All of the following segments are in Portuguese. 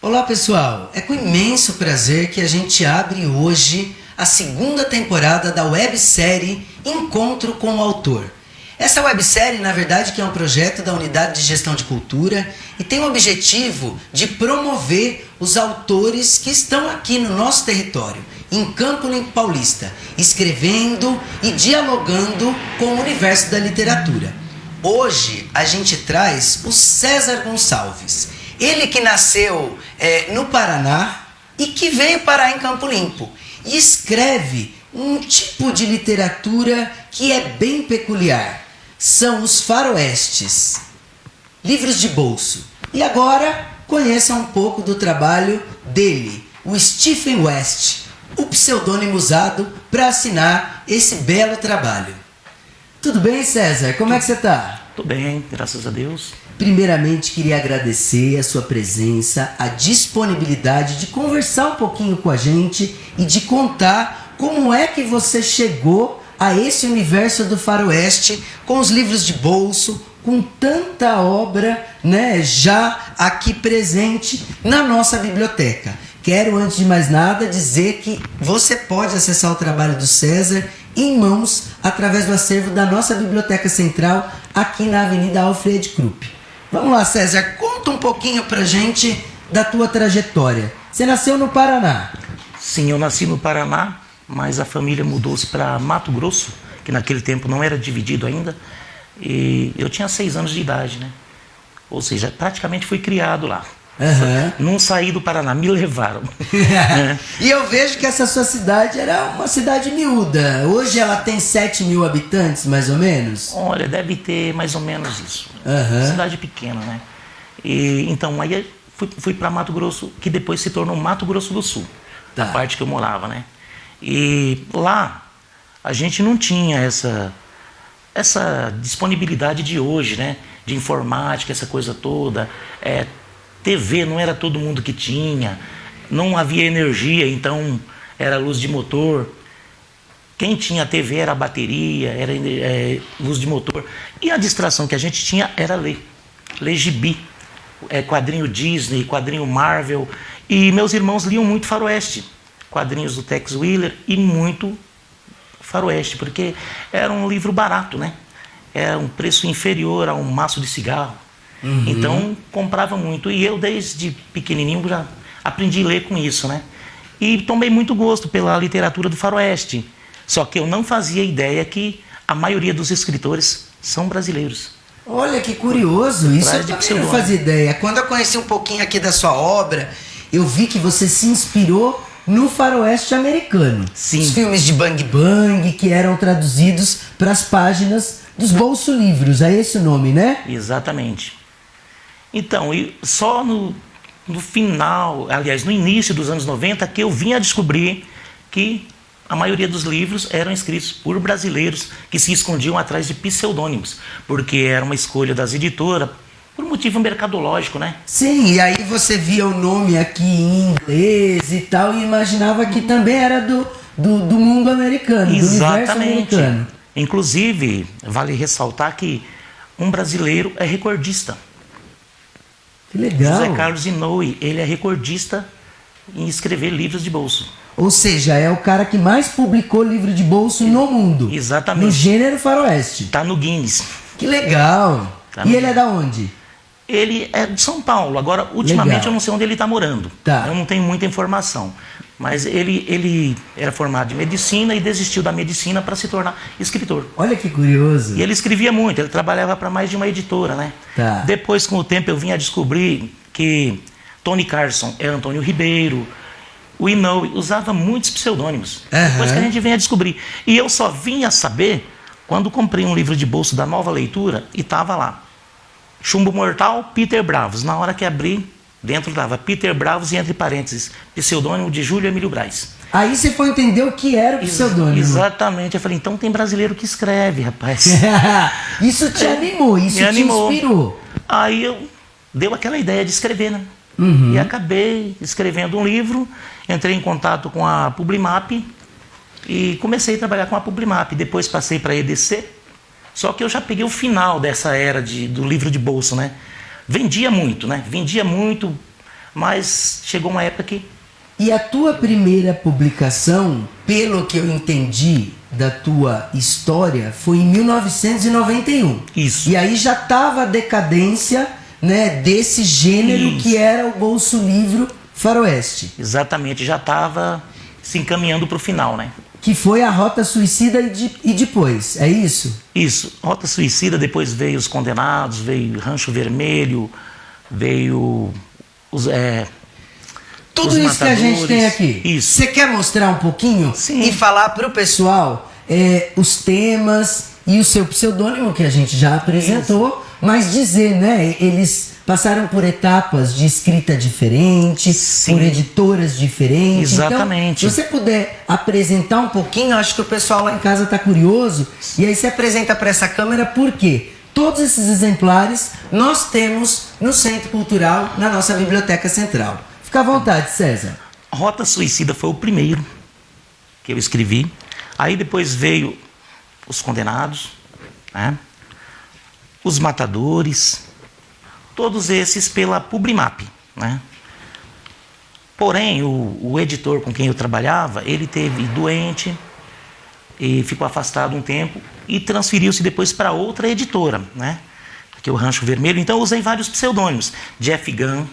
Olá pessoal, é com imenso prazer que a gente abre hoje a segunda temporada da websérie Encontro com o Autor. Essa websérie, na verdade, que é um projeto da Unidade de Gestão de Cultura e tem o objetivo de promover os autores que estão aqui no nosso território, em Campo Limpo Paulista, escrevendo e dialogando com o universo da literatura. Hoje a gente traz o César Gonçalves, ele que nasceu no Paraná e que veio parar em Campo Limpo e escreve um tipo de literatura que é bem peculiar. São os faroestes, livros de bolso. E agora conheça um pouco do trabalho dele, o Stephen West, o pseudônimo usado para assinar esse belo trabalho. Tudo bem, César? Como é que você está? Tudo bem, graças a Deus. Primeiramente, queria agradecer a sua presença, a disponibilidade de conversar um pouquinho com a gente e de contar como é que você chegou a esse universo do faroeste com os livros de bolso, com tanta obra, né, já aqui presente na nossa biblioteca. Quero, antes de mais nada, dizer que você pode acessar o trabalho do César em mãos através do acervo da nossa Biblioteca Central aqui na Avenida Alfred Krupp. Vamos lá, César, conta um pouquinho pra gente da tua trajetória. Você nasceu no Paraná? Sim, eu nasci no Paraná, mas a família mudou-se para Mato Grosso, que naquele tempo não era dividido ainda, e eu tinha 6 anos de idade, né? Ou seja, praticamente fui criado lá. Não saí do Paraná, me levaram. E eu vejo que essa sua cidade era uma cidade miúda. Hoje ela tem 7 mil habitantes, mais ou menos? Olha, deve ter mais ou menos isso. Cidade pequena, né? E, então, aí fui para Mato Grosso, que depois se tornou Mato Grosso do Sul, a parte que eu morava, né? E lá, a gente não tinha essa disponibilidade de hoje, né? De informática, essa coisa toda. TV não era todo mundo que tinha, não havia energia, então era luz de motor. Quem tinha TV era bateria, era luz de motor. E a distração que a gente tinha era ler gibi, quadrinho Disney, quadrinho Marvel. E meus irmãos liam muito faroeste, quadrinhos do Tex Willer e muito faroeste, porque era um livro barato, né? Era um preço inferior a um maço de cigarro. Então comprava muito, e eu desde pequenininho já aprendi a ler com isso, né? E tomei muito gosto pela literatura do faroeste, só que eu não fazia ideia que a maioria dos escritores são brasileiros. Olha que curioso, isso eu também não fazia ideia. Quando eu conheci um pouquinho aqui da sua obra, eu vi que você se inspirou no faroeste americano. Sim. Os filmes de Bang Bang que eram traduzidos para as páginas dos bolso-livros, é esse o nome, né? Exatamente. Então, só no final, aliás, no início dos anos 90, que eu vim a descobrir que a maioria dos livros eram escritos por brasileiros que se escondiam atrás de pseudônimos, porque era uma escolha das editoras, por motivo mercadológico, né? Sim, e aí você via o nome aqui em inglês e tal, e imaginava que também era do mundo americano, do universo americano. Inclusive, vale ressaltar que um brasileiro é recordista. Que legal. José Carlos Inouye, ele é recordista em escrever livros de bolso. Ou seja, é o cara que mais publicou livro de bolso no mundo. Exatamente. No gênero faroeste. Tá no Guinness. Que legal. E ele é da onde? Ele é de São Paulo. Agora, ultimamente, eu não sei onde ele está morando. Eu não tenho muita informação. Mas ele era formado em medicina e desistiu da medicina para se tornar escritor. Olha que curioso. E ele escrevia muito, ele trabalhava para mais de uma editora, né? Depois, com o tempo, eu vim a descobrir que Tony Carson é Antônio Ribeiro, o Inouye usava muitos pseudônimos. Depois que a gente vem a descobrir. E eu só vim a saber quando comprei um livro de bolso da Nova Leitura e estava lá. Chumbo Mortal, Peter Bravos. Na hora que abri, dentro estava Peter Bravos e entre parênteses, pseudonímio de Júlio Emílio Braz. Aí você foi entender o que era o pseudônimo. Exatamente. Eu falei, então tem brasileiro que escreve, rapaz. Isso te animou, isso te inspirou. Aí deu aquela ideia de escrever, né? E acabei escrevendo um livro, entrei em contato com a Publimap e comecei a trabalhar com a Publimap. Depois passei para a EDC, só que eu já peguei o final dessa era do livro de bolso, né? Vendia muito, né? Vendia muito, Mas chegou uma época que... E a tua primeira publicação, pelo que eu entendi da tua história, foi em 1991. Isso. E aí já estava a decadência, né, desse gênero que era o bolso livro faroeste. Exatamente, já estava se encaminhando para o final, né? Que foi a Rota Suicida e depois, é isso? Isso, Rota Suicida, depois veio Os Condenados, veio Rancho Vermelho, veio tudo isso que a gente tem aqui. Isso. Você quer mostrar um pouquinho? Sim. E falar para o pessoal os temas e o seu pseudônimo que a gente já apresentou, isso. Mas dizer, né? Eles passaram por etapas de escrita diferentes, sim, por editoras diferentes. Exatamente. Então, se você puder apresentar um pouquinho, acho que o pessoal lá em casa está curioso. E aí você apresenta para essa câmera por quê? Todos esses exemplares nós temos no Centro Cultural, na nossa Biblioteca Central. Fica à vontade, César. Rota Suicida foi o primeiro que eu escrevi. Aí depois veio Os Condenados, né? Os Matadores, todos esses pela Publimap, né? Porém, o editor com quem eu trabalhava, ele teve doente e ficou afastado um tempo e transferiu-se depois para outra editora, né? Que é o Rancho Vermelho. Então eu usei vários pseudônimos. Jeff Gunn.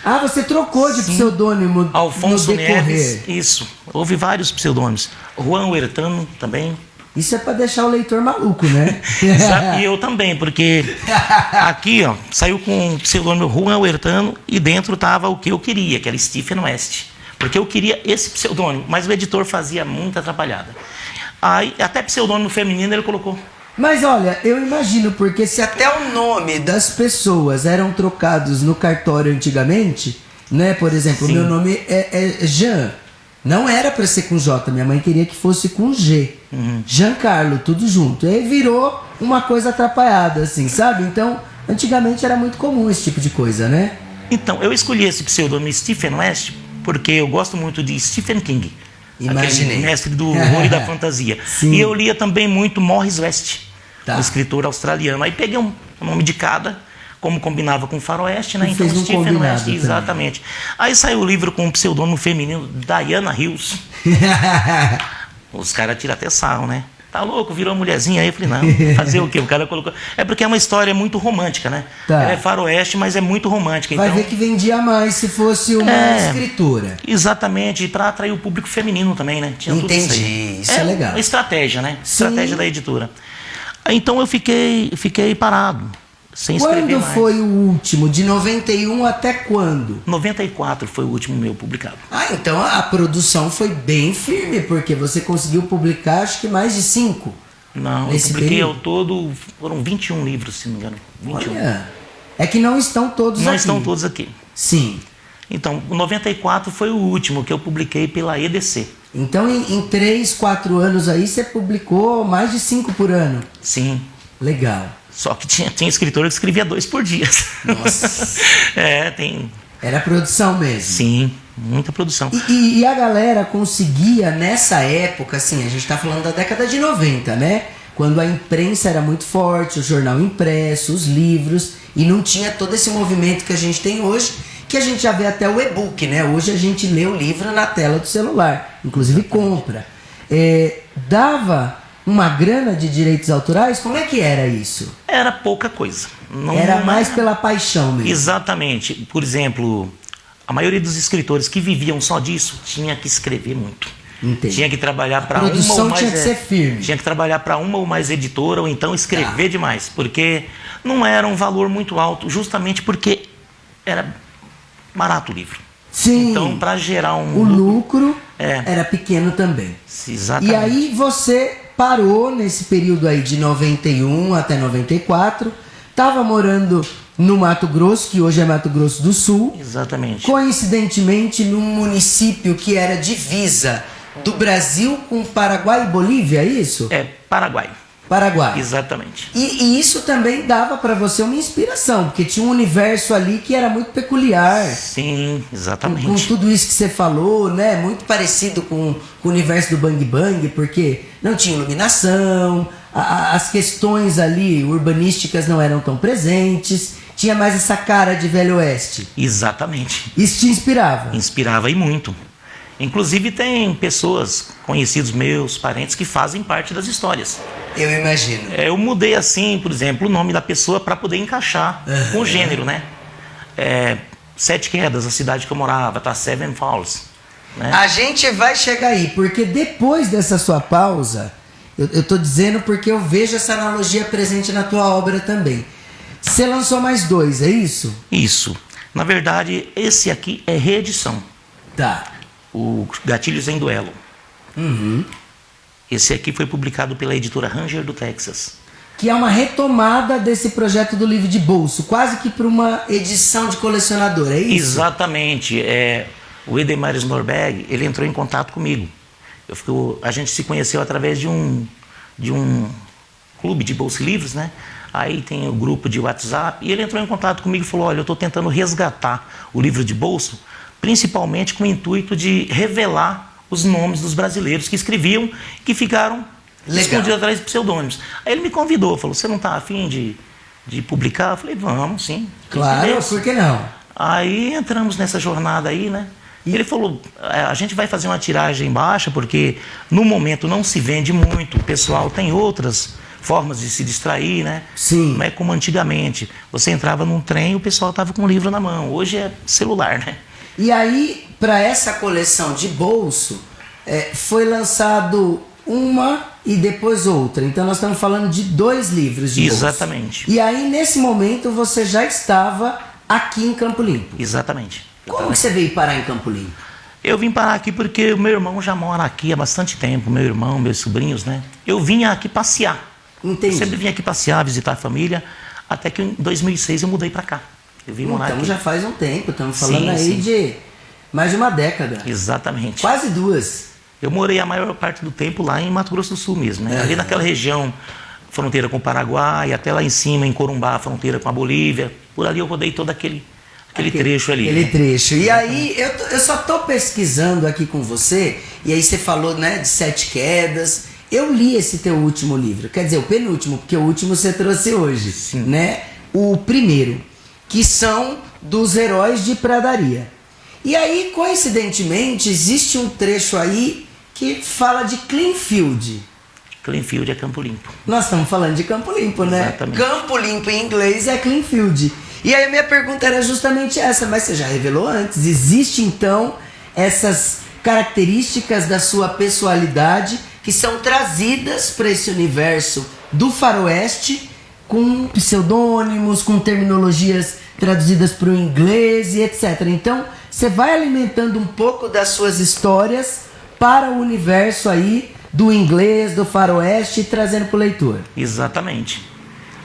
Ah, você trocou de pseudônimo Alfonso no decorrer. Neves, isso. Houve vários pseudônimos. Juan Huertano também. Isso é para deixar o leitor maluco, né? E eu também, porque aqui, ó, saiu com o pseudônimo Juan Huertano e dentro tava o que eu queria, que era Stephen West. Porque eu queria esse pseudônimo, mas o editor fazia muita atrapalhada. Aí, até pseudônimo feminino ele colocou. Mas olha, eu imagino, porque se até o nome das pessoas eram trocados no cartório antigamente, né? Por exemplo, o meu nome é Jean. Não era para ser com J, minha mãe queria que fosse com G. Giancarlo, tudo junto. E aí virou uma coisa atrapalhada, assim, sabe? Então, antigamente era muito comum esse tipo de coisa, né? Então, eu escolhi esse pseudônimo Stephen West porque eu gosto muito de Stephen King. Imaginei. Aquele mestre do horror e da fantasia. Sim. E eu lia também muito Morris West, tá, um escritor australiano. Aí peguei um nome de cada, como combinava com Faroeste, né? Então Stephen West, exatamente. Aí saiu o livro com o pseudônimo feminino Diana Hills. Os caras tiram até sarro, né? Tá louco, virou mulherzinha aí. Eu falei, não, fazer o quê? O cara colocou... É porque é uma história muito romântica, né? Tá. Ela é faroeste, mas é muito romântica. Vai então... ver que vendia mais se fosse uma escritora. Exatamente, para atrair o público feminino também, né? Tinha entendi, tudo isso aí. Isso é legal. Uma estratégia, né? Sim. Estratégia da editora. Aí, então eu fiquei parado, sem escrever mais. Quando foi o último? De 91 até quando? 94 foi o último meu publicado. Ah, então a produção foi bem firme, porque você conseguiu publicar acho que mais de 5. Não, eu publiquei ao todo, foram 21 livros, se não me engano. 21. Olha, é que não estão todos aqui. Não estão todos aqui. Sim. Então, o 94 foi o último que eu publiquei pela EDC. Então, em 3, 4 anos aí, você publicou mais de 5 por ano. Sim. Legal. Só que tinha escritor que escrevia 2 por dia. Nossa. Tem... Era produção mesmo. Sim, muita produção. E a galera conseguia, nessa época, assim, a gente tá falando da década de 90, né? Quando a imprensa era muito forte, o jornal impresso, os livros, e não tinha todo esse movimento que a gente tem hoje, que a gente já vê até o e-book, né? Hoje a gente lê o livro na tela do celular, inclusive compra. Dava uma grana de direitos autorais? Como é que era isso? Era pouca coisa. Não era mais pela paixão mesmo. Exatamente. Por exemplo, a maioria dos escritores que viviam só disso tinha que escrever muito. Entendi. Tinha que trabalhar para uma ou mais... produção tinha que ser firme. Tinha que trabalhar para uma ou mais editora, ou então escrever demais. Porque não era um valor muito alto, justamente porque era barato o livro. Sim. Então, para gerar um... O lucro era pequeno também. Exatamente. E aí você parou nesse período aí de 91 até 94, estava morando no Mato Grosso, que hoje é Mato Grosso do Sul. Exatamente. Coincidentemente, num município que era divisa do Brasil com Paraguai e Bolívia, é isso? Paraguai. Paraguai. Exatamente. E isso também dava para você uma inspiração, porque tinha um universo ali que era muito peculiar. Sim, exatamente. Com tudo isso que você falou, né? Muito parecido com o universo do Bang Bang, porque não tinha iluminação, as questões ali urbanísticas não eram tão presentes, tinha mais essa cara de Velho Oeste. Exatamente. Isso te inspirava? Inspirava e muito. Inclusive tem pessoas, conhecidos meus, parentes, que fazem parte das histórias. Eu imagino. Eu mudei assim, por exemplo, o nome da pessoa para poder encaixar com o gênero, né? Sete Quedas, a cidade que eu morava, tá? Seven Falls. Né? A gente vai chegar aí, porque depois dessa sua pausa, eu tô dizendo porque eu vejo essa analogia presente na tua obra também. Você lançou mais 2, é isso? Isso. Na verdade, esse aqui é reedição. Tá. O Gatilhos em Duelo. Uhum. Esse aqui foi publicado pela editora Ranger do Texas. Que é uma retomada desse projeto do livro de bolso, quase que para uma edição de colecionador, é isso? Exatamente. O Edemar Snorberg, ele entrou em contato comigo. A gente se conheceu através de um clube de bolsa-livros, né? Aí tem o grupo de WhatsApp, e ele entrou em contato comigo e falou, olha, eu estou tentando resgatar o livro de bolso, principalmente com o intuito de revelar os nomes dos brasileiros que escreviam, que ficaram escondidos atrás de pseudônimos. Aí ele me convidou, falou, você não está afim de publicar? Eu falei, vamos, sim. Claro, por que não? Aí entramos nessa jornada aí, né? E ele falou, a gente vai fazer uma tiragem baixa, porque no momento não se vende muito, o pessoal tem outras formas de se distrair, né? Sim. Não é como antigamente. Você entrava num trem e o pessoal estava com o livro na mão. Hoje é celular, né? E aí, para essa coleção de bolso, foi lançado uma e depois outra. Então nós estamos falando de 2 livros de bolso. Exatamente. E aí, nesse momento, você já estava aqui em Campo Limpo. Exatamente. Como que você veio parar em Campo Limpo? Eu vim parar aqui porque o meu irmão já mora aqui há bastante tempo. Meu irmão, meus sobrinhos, né? Eu vinha aqui passear. Entendi. Eu sempre vinha aqui passear, visitar a família, até que em 2006 eu mudei para cá. Eu vim morar aqui. Então já faz um tempo, estamos falando aí sim. de mais de uma década. Exatamente. Quase 2. Eu morei a maior parte do tempo lá em Mato Grosso do Sul mesmo, né? Ali naquela região, fronteira com o Paraguai, até lá em cima, em Corumbá, fronteira com a Bolívia. Por ali eu rodei todo aquele trecho ali. Aquele trecho. E aí, eu só estou pesquisando aqui com você, e aí você falou, né, de Sete Quedas. Eu li esse teu último livro, quer dizer, o penúltimo, porque o último você trouxe hoje. Sim. Né? O primeiro, que são dos Heróis de Pradaria. E aí, coincidentemente, existe um trecho aí que fala de Cleanfield. Cleanfield é Campo Limpo. Nós estamos falando de Campo Limpo, né? Exatamente. Campo Limpo em inglês é Cleanfield. E aí a minha pergunta era justamente essa, mas você já revelou antes. Existe então essas características da sua pessoalidade que são trazidas para esse universo do faroeste com pseudônimos, com terminologias traduzidas para o inglês e etc. Então, você vai alimentando um pouco das suas histórias para o universo aí do inglês, do faroeste e trazendo para o leitor. Exatamente.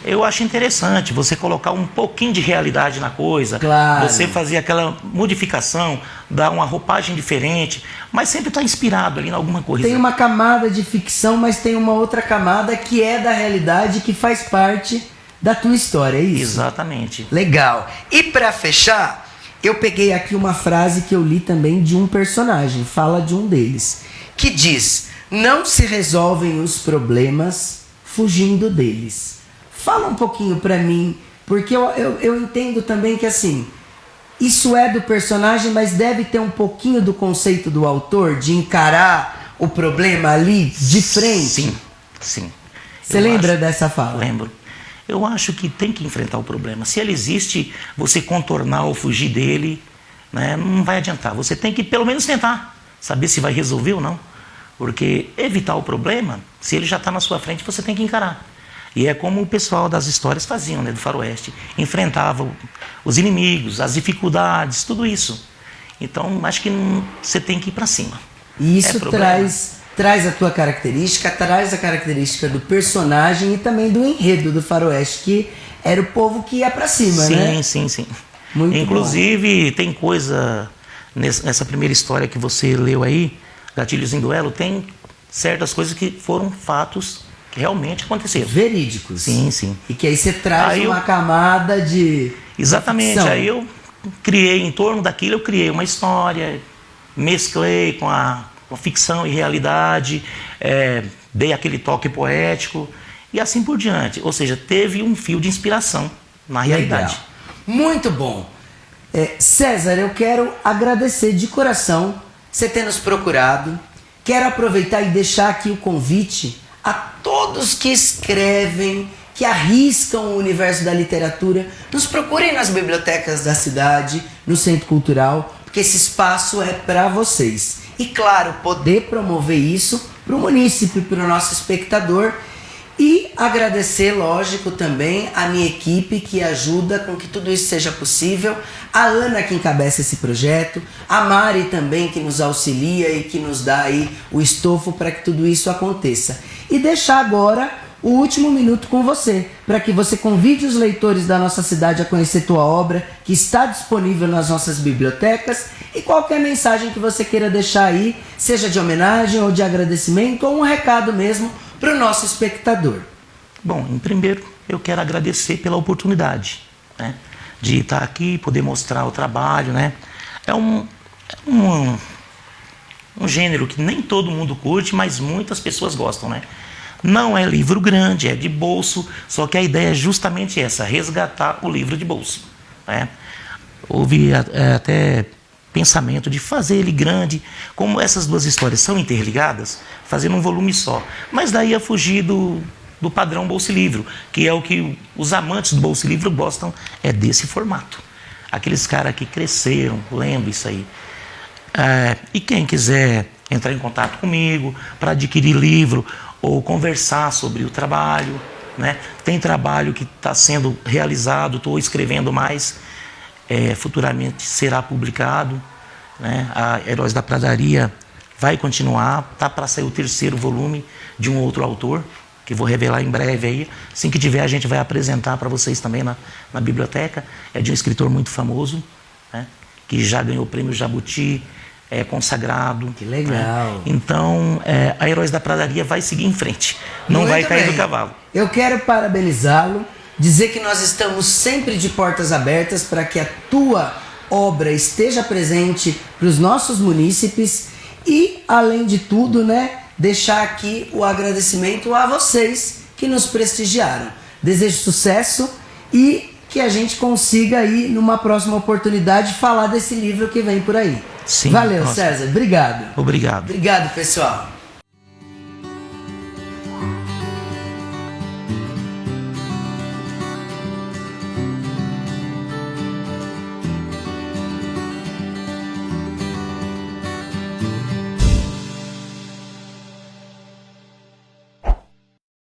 Eu acho interessante você colocar um pouquinho de realidade na coisa, claro. Você fazer aquela modificação, dar uma roupagem diferente, mas sempre está inspirado ali em alguma coisa. Tem uma camada de ficção, mas tem uma outra camada que é da realidade, que faz parte da tua história, é isso? Exatamente. Legal. E para fechar, eu peguei aqui uma frase que eu li também de um personagem, fala de um deles, que diz: não se resolvem os problemas fugindo deles. Fala um pouquinho pra mim, porque eu entendo também que assim, isso é do personagem, mas deve ter um pouquinho do conceito do autor, de encarar o problema ali de frente. Sim, sim. Você lembra dessa fala? Lembro. Eu acho que tem que enfrentar o problema. Se ele existe, você contornar ou fugir dele, né, não vai adiantar. Você tem que pelo menos tentar, saber se vai resolver ou não. Porque evitar o problema, se ele já está na sua frente, você tem que encarar. E é como o pessoal das histórias faziam, né, do faroeste. Enfrentavam os inimigos, as dificuldades, tudo isso. Então, acho que você tem que ir para cima. E isso traz a tua característica, traz a característica do personagem e também do enredo do faroeste, que era o povo que ia para cima, sim, né? Sim, sim, sim. Inclusive, tem coisa nessa primeira história que você leu aí, Gatilhos em Duelo, tem certas coisas que foram fatos que realmente aconteceram. Verídicos. Sim, sim. E que aí você traz uma camada de... Exatamente. Ficção. Aí eu criei, em torno daquilo, eu criei uma história, mesclei com a ficção e realidade, dei aquele toque poético e assim por diante. Ou seja, teve um fio de inspiração na realidade. Muito bom. César, eu quero agradecer de coração você ter nos procurado. Quero aproveitar e deixar aqui o convite a todos que escrevem, que arriscam o universo da literatura. Nos procurem nas bibliotecas da cidade, no Centro Cultural, porque esse espaço é para vocês. E claro, poder promover isso para o munícipe, para o nosso espectador. E agradecer, lógico, também a minha equipe que ajuda com que tudo isso seja possível. A Ana que encabeça esse projeto, a Mari também que nos auxilia e que nos dá aí o estofo para que tudo isso aconteça. E deixar agora o último minuto com você, para que você convide os leitores da nossa cidade a conhecer tua obra, que está disponível nas nossas bibliotecas, e qualquer mensagem que você queira deixar aí, seja de homenagem ou de agradecimento ou um recado mesmo para o nosso espectador. Bom, em primeiro, eu quero agradecer pela oportunidade, né, de estar aqui, poder mostrar o trabalho, né. É um gênero que nem todo mundo curte, mas muitas pessoas gostam, né. Não é livro grande, é de bolso, só que a ideia é justamente essa, resgatar o livro de bolso, né. Houve até pensamento de fazer ele grande, como essas duas histórias são interligadas, fazendo um volume só. Mas daí ia fugir do padrão Bolsa e Livro, que é o que os amantes do Bolsa e Livro gostam, é desse formato. Aqueles caras que cresceram, lembra isso aí. E quem quiser entrar em contato comigo para adquirir livro ou conversar sobre o trabalho, né? Tem trabalho que está sendo realizado, estou escrevendo mais, futuramente será publicado, né? A Heróis da Pradaria vai continuar, tá para sair o 3º volume de um outro autor, que vou revelar em breve aí. Assim que tiver, a gente vai apresentar para vocês também na biblioteca. É de um escritor muito famoso, né? Que já ganhou o prêmio Jabuti, é consagrado. Que legal. Né? Então, a Heróis da Pradaria vai seguir em frente, não Muito vai cair bem. do cavalo. Eu quero parabenizá-lo, dizer que nós estamos sempre de portas abertas para que a tua obra esteja presente para os nossos munícipes e, além de tudo, né, deixar aqui o agradecimento a vocês que nos prestigiaram. Desejo sucesso e que a gente consiga aí, numa próxima oportunidade, falar desse livro que vem por aí. Sim, valeu, nossa. César. Obrigado. Obrigado. Obrigado, pessoal.